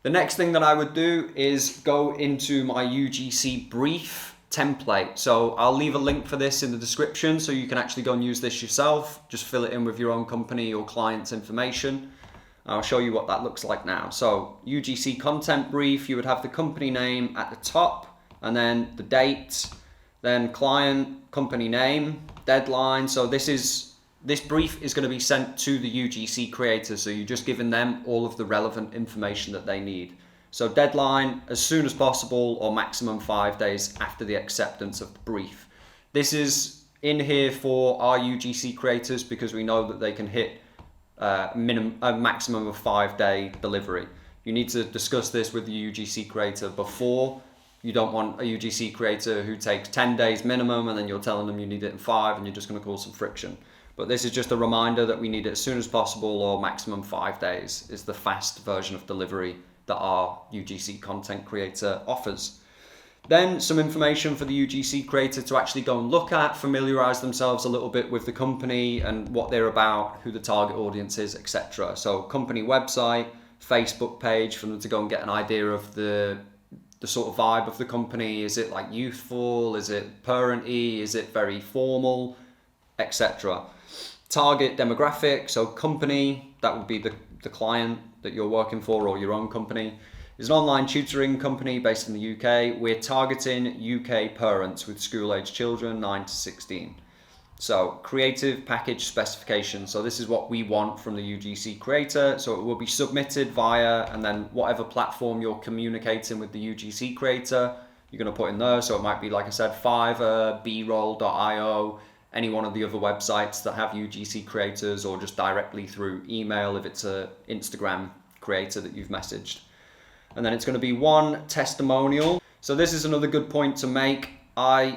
The next thing that I would do is go into my UGC brief template. So I'll leave a link for this in the description so you can actually go and use this yourself. Just fill it in with your own company or client's information. I'll show you what that looks like now. So UGC content brief, you would have the company name at the top and then the date, then client, company name, deadline. So this brief is going to be sent to the UGC creators. So you're just giving them all of the relevant information that they need. So deadline as soon as possible or maximum 5 days after the acceptance of the brief. This is in here for our UGC creators because we know that they can hit a maximum of 5 day delivery. You need to discuss this with the UGC creator before. You don't want a UGC creator who takes 10 days minimum and then you're telling them you need it in 5 and you're just going to cause some friction. But this is just a reminder that we need it as soon as possible or maximum 5 days is the fast version of delivery that our UGC content creator offers. Then some information for the UGC creator to actually go and look at, familiarize themselves a little bit with the company and what they're about, who the target audience is, etc. So company website, Facebook page for them to go and get an idea of the sort of vibe of the company. Is it like youthful? Is it parent-y? Is it very formal, etc. Target demographic, so company, that would be the client that you're working for or your own company. It's an online tutoring company based in the UK. We're targeting UK parents with school-age children 9 to 16. So creative package specification. So this is what we want from the UGC creator. So it will be submitted via, and then whatever platform you're communicating with the UGC creator, you're going to put in there. So it might be, like I said, Fiverr, broll.io, any one of the other websites that have UGC creators, or just directly through email if it's an Instagram creator that you've messaged. And then it's going to be one testimonial. So this is another good point to make.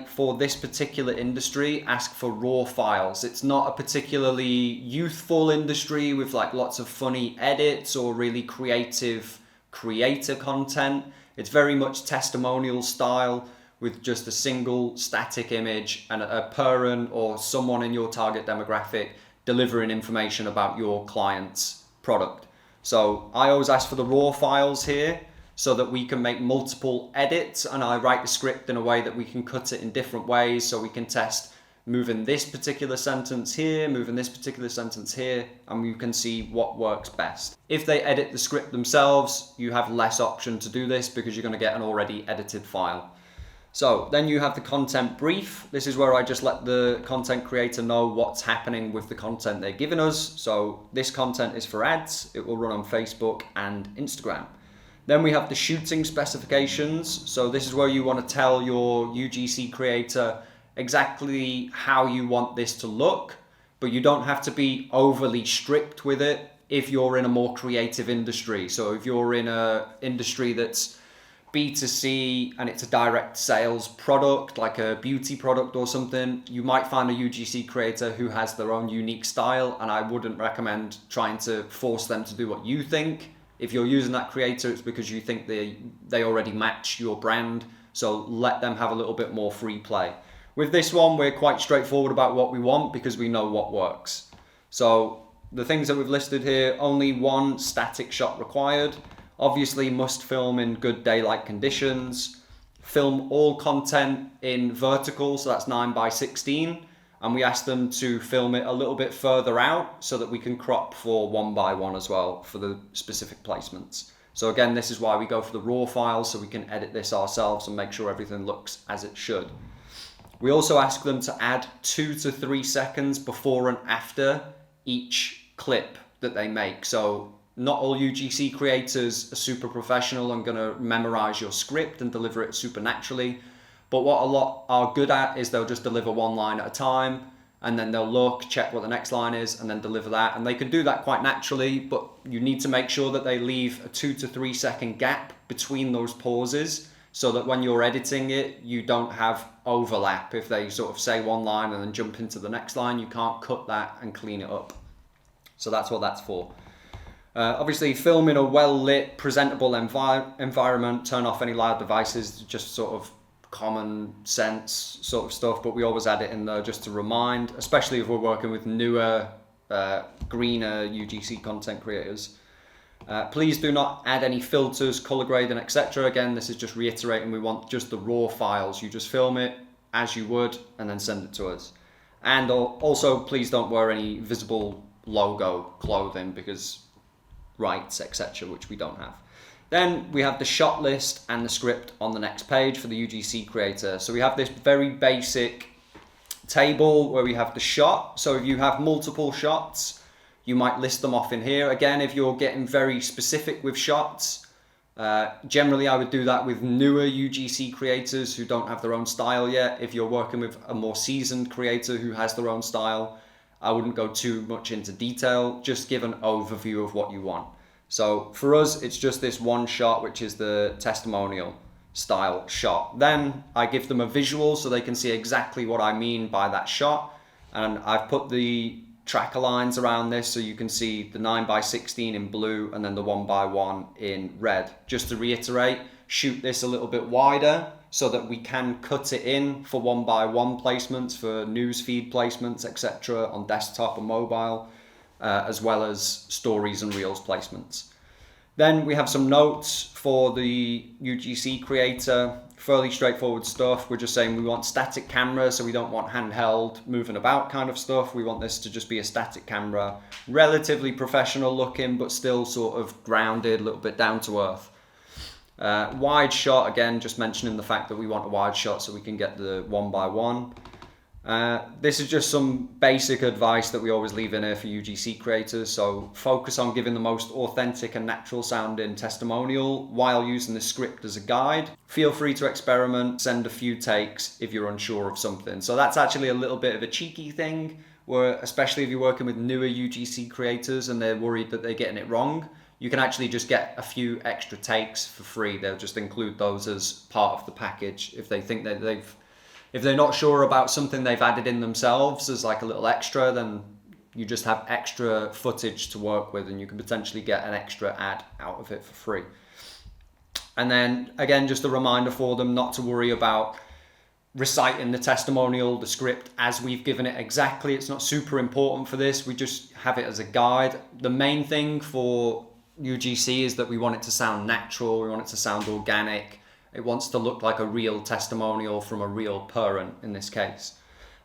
For this particular industry, ask for raw files. It's not a particularly youthful industry with like lots of funny edits or really creative creator content. It's very much testimonial style with just a single static image and a parent or someone in your target demographic delivering information about your client's product. So I always ask for the raw files here so that we can make multiple edits, and I write the script in a way that we can cut it in different ways so we can test moving this particular sentence here, moving this particular sentence here, and you can see what works best. If they edit the script themselves, you have less option to do this because you're going to get an already edited file. So then you have the content brief. This is where I just let the content creator know what's happening with the content they're giving us. So this content is for ads. It will run on Facebook and Instagram. Then we have the shooting specifications. So this is where you want to tell your UGC creator exactly how you want this to look, but you don't have to be overly strict with it if you're in a more creative industry. So if you're in an industry that's B2C and it's a direct sales product, like a beauty product or something, you might find a UGC creator who has their own unique style, and I wouldn't recommend trying to force them to do what you think. If you're using that creator, it's because you think they already match your brand, so let them have a little bit more free play. With this one, we're quite straightforward about what we want because we know what works. So the things that we've listed here, only one static shot required. Obviously must film in good daylight conditions. Film all content in vertical, so that's 9:16. And we ask them to film it a little bit further out so that we can crop for 1:1 as well for the specific placements. So again, this is why we go for the raw files, so we can edit this ourselves and make sure everything looks as it should. We also ask them to add 2 to 3 seconds before and after each clip that they make. So not all UGC creators are super professional and going to memorize your script and deliver it super naturally. But what a lot are good at is they'll just deliver one line at a time, and then they'll look, check what the next line is, and then deliver that. And they can do that quite naturally, but you need to make sure that they leave a 2 to 3 second gap between those pauses so that when you're editing it, you don't have overlap. If they sort of say one line and then jump into the next line, you can't cut that and clean it up. So that's what that's for. Obviously, film in a well-lit, presentable environment, turn off any loud devices, just sort of common sense sort of stuff, but we always add it in there just to remind, especially if we're working with newer, greener UGC content creators. Please do not add any filters, color grading, etc. Again, this is just reiterating we want just the raw files. You just film it as you would and then send it to us. And also, please don't wear any visible logo clothing because rights, etc., which we don't have. Then we have the shot list and the script on the next page for the UGC creator. So we have this very basic table where we have the shot. So if you have multiple shots, you might list them off in here. Again, if you're getting very specific with shots, generally I would do that with newer UGC creators who don't have their own style yet. If you're working with a more seasoned creator who has their own style, I wouldn't go too much into detail, just give an overview of what you want. So for us, it's just this one shot, which is the testimonial style shot. Then I give them a visual so they can see exactly what I mean by that shot. And I've put the tracker lines around this so you can see the 9x16 in blue and then the 1x1 in red. Just to reiterate, shoot this a little bit wider so that we can cut it in for 1x1 placements, for newsfeed placements, etc. on desktop and mobile, as well as stories and reels placements. Then we have some notes for the UGC creator, fairly straightforward stuff. We're just saying we want static camera, so we don't want handheld moving about kind of stuff. We want this to just be a static camera, relatively professional looking, but still sort of grounded, a little bit down to earth. Wide shot, again, just mentioning the fact that we want a wide shot so we can get the 1x1. This is just some basic advice that we always leave in here for UGC creators. So focus on giving the most authentic and natural sounding testimonial while using the script as a guide. Feel free to experiment, send a few takes if you're unsure of something. So that's actually a little bit of a cheeky thing where, especially if you're working with newer UGC creators and they're worried that they're getting it wrong, you can actually just get a few extra takes for free. They'll just include those as part of the package if they think that if they're not sure about something they've added in themselves as like a little extra, then you just have extra footage to work with and you can potentially get an extra ad out of it for free. And then again, just a reminder for them not to worry about reciting the testimonial, the script as we've given it exactly. It's not super important for this. We just have it as a guide. The main thing for UGC is that we want it to sound natural. We want it to sound organic. It wants to look like a real testimonial from a real parent in this case.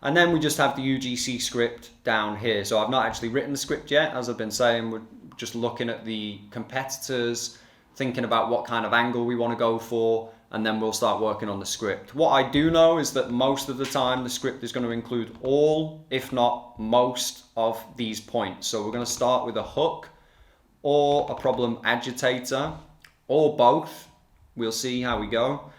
And then we just have the UGC script down here. So I've not actually written the script yet. As I've been saying, we're just looking at the competitors, thinking about what kind of angle we want to go for, and then we'll start working on the script. What I do know is that most of the time the script is going to include all, if not most, of these points. So we're going to start with a hook or a problem agitator or both. We'll see how we go.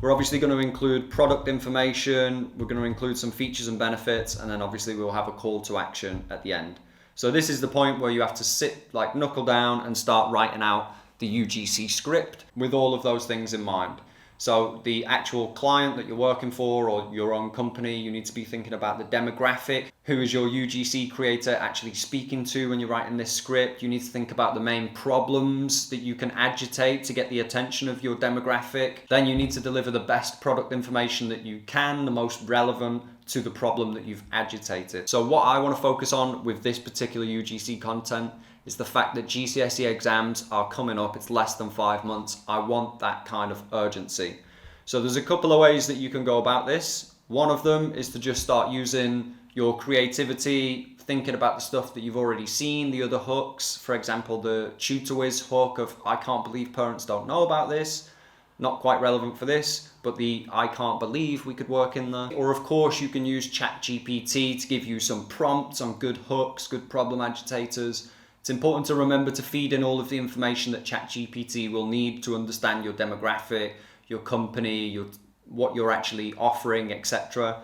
We're obviously going to include product information. We're going to include some features and benefits. And then obviously we'll have a call to action at the end. So this is the point where you have to sit, like knuckle down and start writing out the UGC script with all of those things in mind. So the actual client that you're working for or your own company, you need to be thinking about the demographic. Who is your UGC creator actually speaking to when you're writing this script? You need to think about the main problems that you can agitate to get the attention of your demographic. Then you need to deliver the best product information that you can, the most relevant to the problem that you've agitated. So what I want to focus on with this particular UGC content is the fact that GCSE exams are coming up. It's less than 5 months. I want that kind of urgency. So there's a couple of ways that you can go about this. One of them is to just start using your creativity, thinking about the stuff that you've already seen, the other hooks. For example, the TutorWiz hook of I can't believe parents don't know about this. Not quite relevant for this, but the I can't believe we could work in there. Or of course you can use ChatGPT to give you some prompts on good hooks, good problem agitators. It's important to remember to feed in all of the information that ChatGPT will need to understand your demographic, your company, what you're actually offering, etc.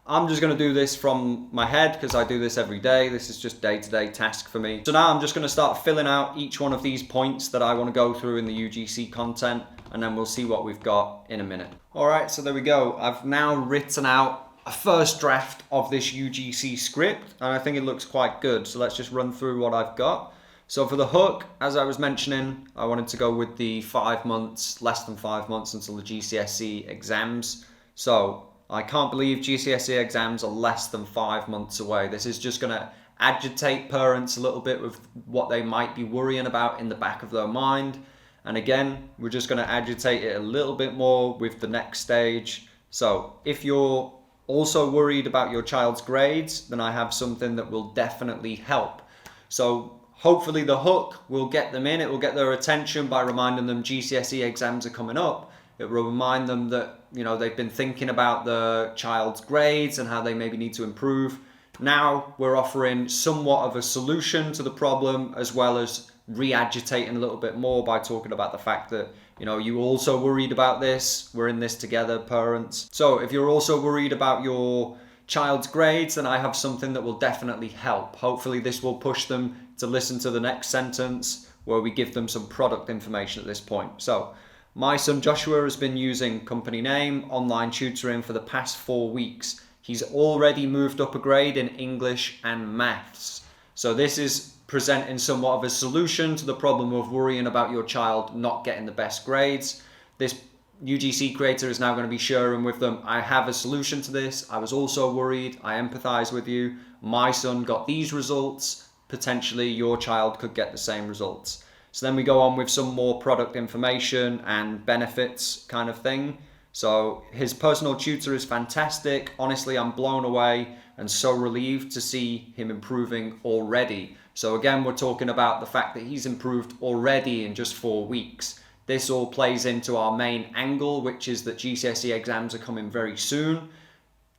I'm just going to do this from my head because I do this every day. This is just day-to-day task for me. So now I'm just going to start filling out each one of these points that I want to go through in the UGC content, and then we'll see what we've got in a minute. All right, so there we go. I've now written out a first draft of this UGC script, and I think it looks quite good. So let's just run through what I've got. So for the hook, as I was mentioning, I wanted to go with the 5 months, less than 5 months until the GCSE exams. So I can't believe GCSE exams are less than 5 months away. This is just going to agitate parents a little bit with what they might be worrying about in the back of their mind. And again, we're just going to agitate it a little bit more with the next stage. So if you're also worried about your child's grades, then I have something that will definitely help. So hopefully the hook will get them in. It will get their attention by reminding them GCSE exams are coming up. It will remind them that, you know, they've been thinking about the child's grades and how they maybe need to improve. Now we're offering somewhat of a solution to the problem, as well as re-agitating a little bit more by talking about the fact that, you know, you also worried about this. We're in this together, parents. So if you're also worried about your child's grades, then I have something that will definitely help. Hopefully this will push them to listen to the next sentence where we give them some product information at this point. So my son Joshua has been using company name, online tutoring for the past 4 weeks. He's already moved up a grade in English and maths. So this is presenting somewhat of a solution to the problem of worrying about your child not getting the best grades. This UGC creator is now going to be sharing with them, I have a solution to this. I was also worried. I empathize with you. My son got these results. Potentially your child could get the same results. So then we go on with some more product information and benefits kind of thing. So his personal tutor is fantastic. Honestly, I'm blown away and so relieved to see him improving already. So again, we're talking about the fact that he's improved already in just 4 weeks. This all plays into our main angle, which is that GCSE exams are coming very soon.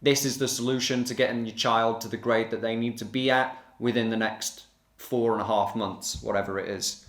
This is the solution to getting your child to the grade that they need to be at within the next 4.5 months, whatever it is.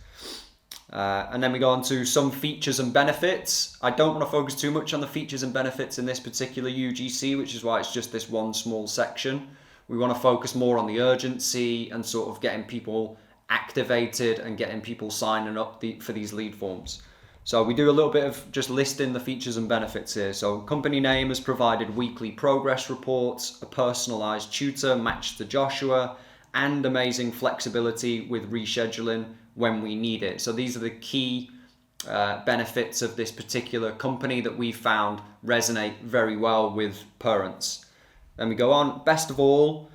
And then we go on to some features and benefits. I don't want to focus too much on the features and benefits in this particular UGC, which is why it's just this one small section. We want to focus more on the urgency and sort of getting people activated and getting people signing up for these lead forms. So we do a little bit of just listing the features and benefits here. So company name has provided weekly progress reports, a personalized tutor matched to Joshua, and amazing flexibility with rescheduling when we need it. So these are the key benefits of this particular company that we found resonate very well with parents. Then we go on. Best of all,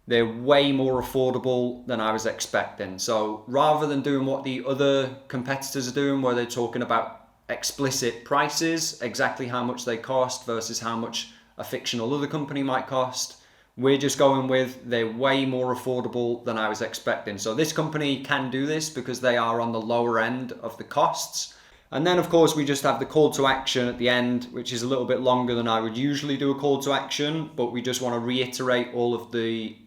they're way more affordable than I was expecting. So rather than doing what the other competitors are doing, where they're talking about explicit prices, exactly how much they cost versus how much a fictional other company might cost, we're just going with they're way more affordable than I was expecting. So this company can do this because they are on the lower end of the costs. And then of course we just have the call to action at the end, which is a little bit longer than I would usually do a call to action, but we just want to reiterate all of the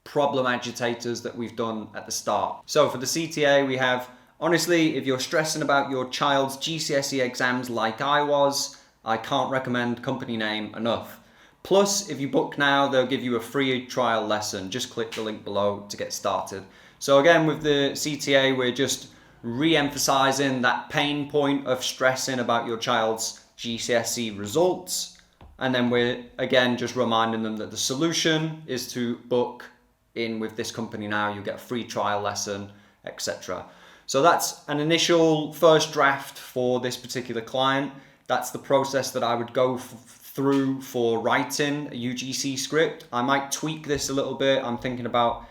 problem agitators that we've done at the start. So for the CTA we have, honestly, if you're stressing about your child's GCSE exams like I was, I can't recommend company name enough. Plus, if you book now, they'll give you a free trial lesson. Just click the link below to get started. So again, with the CTA, we're just re-emphasizing that pain point of stressing about your child's GCSE results. And then we're, again, just reminding them that the solution is to book in with this company now. You get a free trial lesson, etc. So that's an initial first draft for this particular client. That's the process that I would go through for writing a UGC script. I might tweak this a little bit. I'm thinking about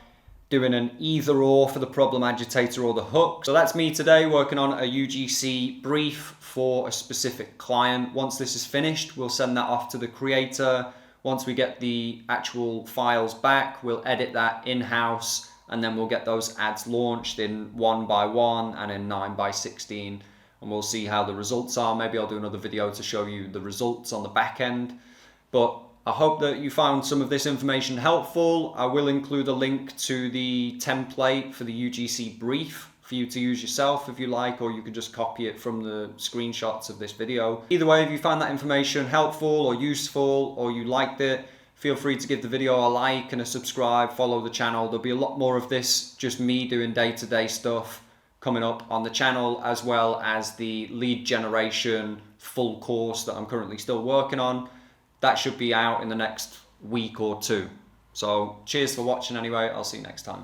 doing an either or for the problem agitator or the hook. So that's me today working on a UGC brief for a specific client. Once this is finished, we'll send that off to the creator. Once we get the actual files back, we'll edit that in-house, and then we'll get those ads launched in 1x1 and in 9x16. And we'll see how the results are. Maybe I'll do another video to show you the results on the back end. But I hope that you found some of this information helpful. I will include a link to the template for the UGC brief for you to use yourself if you like, or you can just copy it from the screenshots of this video. Either way, if you found that information helpful or useful, or you liked it, feel free to give the video a like and a subscribe, follow the channel. There'll be a lot more of this, just me doing day-to-day stuff coming up on the channel, as well as the lead generation full course that I'm currently still working on. That should be out in the next week or two. So cheers for watching anyway. I'll see you next time.